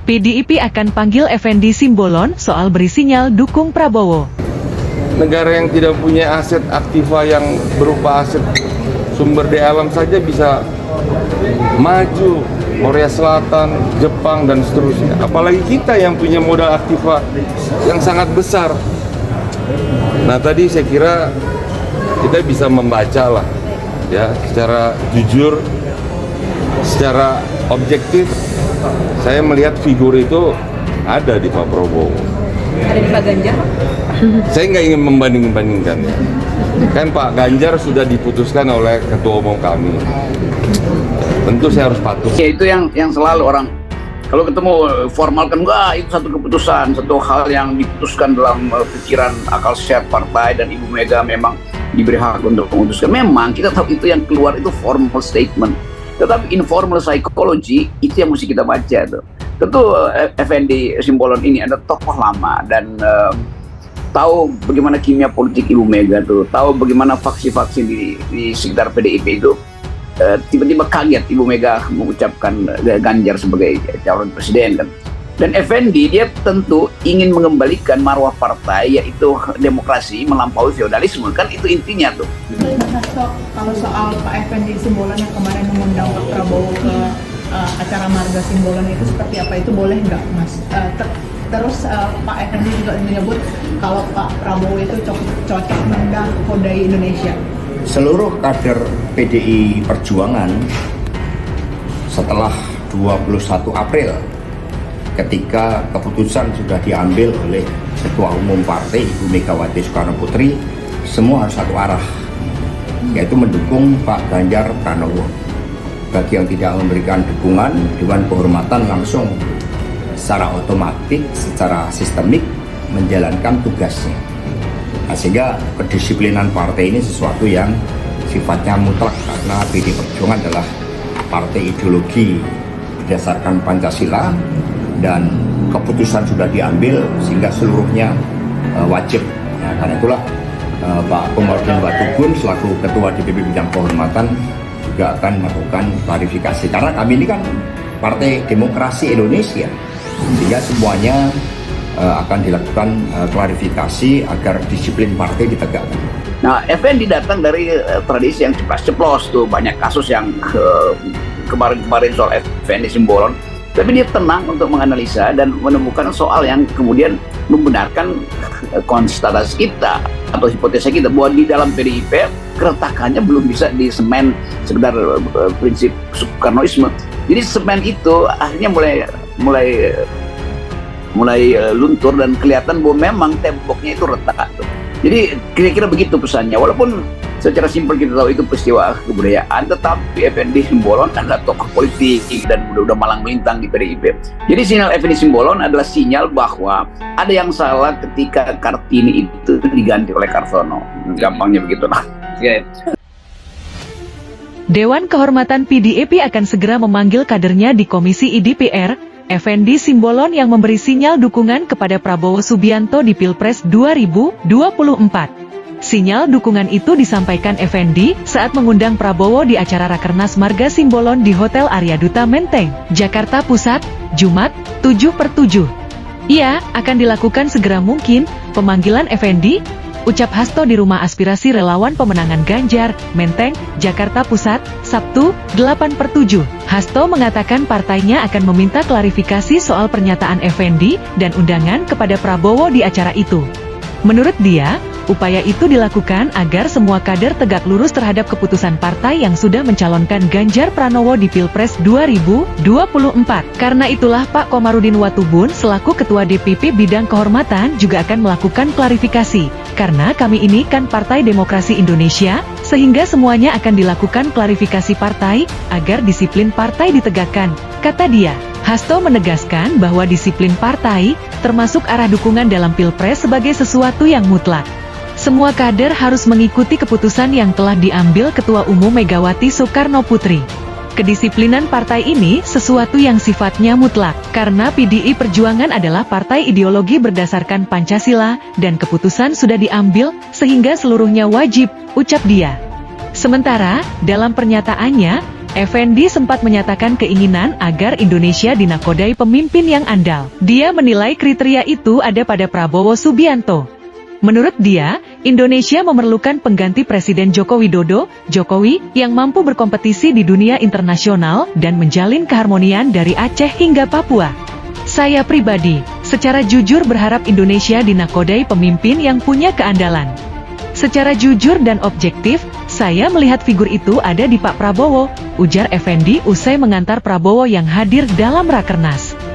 PDIP akan panggil Effendi Simbolon soal beri sinyal dukung Prabowo. Negara yang tidak punya aset aktiva yang berupa aset sumber daya alam saja bisa maju, Korea Selatan, Jepang, dan seterusnya. Apalagi kita yang punya modal aktiva yang sangat besar. Nah, tadi saya kira kita bisa membaca lah, ya, secara jujur, secara objektif. Saya melihat figur itu ada di Pak Prabowo. Ada di Pak Ganjar? Saya nggak ingin membanding-bandingkan, ya. Kan Pak Ganjar sudah diputuskan oleh Ketua Umum kami. Tentu saya harus patuh. Ya, itu yang selalu orang kalau ketemu formal kan, wah itu satu keputusan, satu hal yang diputuskan dalam pikiran akal sehat partai, dan Ibu Mega memang diberi hak untuk memutuskan. Memang kita tahu itu yang keluar itu formal statement. Tetapi informal psychology itu yang mesti kita baca tuh. Tentu Effendi Simbolon ini ada tokoh lama dan tahu bagaimana kimia politik Ibu Mega tuh, tahu bagaimana faksi-faksi di sekitar PDIP itu. Tiba-tiba kaget Ibu Mega mengucapkan Ganjar sebagai calon presiden kan. Dan Effendi dia tentu ingin mengembalikan marwah partai, yaitu demokrasi melampaui feodalisme, kan itu intinya tuh. Kalau soal Pak Effendi Simbolon yang kemarin mengundang Pak Prabowo ke acara Marga Simbolon itu seperti apa, itu boleh nggak Mas? Terus Pak Effendi juga menyebut kalau Pak Prabowo itu cocok menggahodai Indonesia. Seluruh kader PDI Perjuangan setelah 21 April ketika keputusan sudah diambil oleh Ketua Umum Partai Ibu Megawati Soekarno Putri, semua harus satu arah, yaitu mendukung Pak Ganjar Pranowo. Bagi yang tidak memberikan dukungan, Dewan Kehormatan langsung secara otomatis, secara sistemik menjalankan tugasnya. Nah, sehingga kedisiplinan partai ini sesuatu yang sifatnya mutlak, karena PDI Perjuangan adalah partai ideologi berdasarkan Pancasila, dan keputusan sudah diambil sehingga seluruhnya wajib. Nah, karena itulah Pak Komarudin Watubun selaku Ketua DPP Bidang Kehormatan juga akan melakukan klarifikasi, karena kami ini kan Partai Demokrasi Indonesia, sehingga semuanya akan dilakukan klarifikasi agar disiplin partai ditegakkan. Nah, Effendi datang dari tradisi yang ceplas-ceplos tuh, banyak kasus yang kemarin-kemarin soal Effendi Simbolon. Tapi dia tenang untuk menganalisa dan menemukan soal yang kemudian membenarkan konstatasi kita atau hipotesa kita bahwa di dalam PDIP keretakannya belum bisa disemen sekedar prinsip Soekarnoisme. Jadi semen itu akhirnya mulai luntur dan kelihatan bahwa memang temboknya itu retak. Jadi kira-kira begitu pesannya. Walaupun secara simpel kita tahu itu peristiwa kebudayaan, tetapi Effendi Simbolon adalah tokoh politik dan udah malang melintang di PDIP. Jadi sinyal Effendi Simbolon adalah sinyal bahwa ada yang salah ketika Kartini itu diganti oleh Kartono. Gampangnya begitu lah. Dewan Kehormatan PDIP akan segera memanggil kadernya di Komisi IDPR, Effendi Simbolon yang memberi sinyal dukungan kepada Prabowo Subianto di Pilpres 2024. Sinyal dukungan itu disampaikan Effendi saat mengundang Prabowo di acara Rakernas Marga Simbolon di Hotel Arya Duta Menteng, Jakarta Pusat, Jumat, 7/7. Ia akan dilakukan segera mungkin pemanggilan Effendi, ucap Hasto di Rumah Aspirasi Relawan Pemenangan Ganjar, Menteng, Jakarta Pusat, Sabtu, 8/7. Hasto mengatakan partainya akan meminta klarifikasi soal pernyataan Effendi dan undangan kepada Prabowo di acara itu. Menurut dia, upaya itu dilakukan agar semua kader tegak lurus terhadap keputusan partai yang sudah mencalonkan Ganjar Pranowo di Pilpres 2024. Karena itulah Pak Komarudin Watubun selaku Ketua DPP Bidang Kehormatan juga akan melakukan klarifikasi. Karena kami ini kan Partai Demokrasi Indonesia, sehingga semuanya akan dilakukan klarifikasi partai agar disiplin partai ditegakkan, kata dia. Hasto menegaskan bahwa disiplin partai, termasuk arah dukungan dalam Pilpres sebagai sesuatu yang mutlak. Semua kader harus mengikuti keputusan yang telah diambil Ketua Umum Megawati Soekarno Putri. Kedisiplinan partai ini sesuatu yang sifatnya mutlak, karena PDI Perjuangan adalah partai ideologi berdasarkan Pancasila, dan keputusan sudah diambil, sehingga seluruhnya wajib, ucap dia. Sementara, dalam pernyataannya, Effendi sempat menyatakan keinginan agar Indonesia dinakodai pemimpin yang andal. Dia menilai kriteria itu ada pada Prabowo Subianto. Menurut dia, Indonesia memerlukan pengganti Presiden Joko Widodo, Jokowi, yang mampu berkompetisi di dunia internasional dan menjalin keharmonian dari Aceh hingga Papua. Saya pribadi, secara jujur berharap Indonesia dinakodai pemimpin yang punya keandalan. Secara jujur dan objektif, saya melihat figur itu ada di Pak Prabowo, ujar Effendi usai mengantar Prabowo yang hadir dalam Rakernas.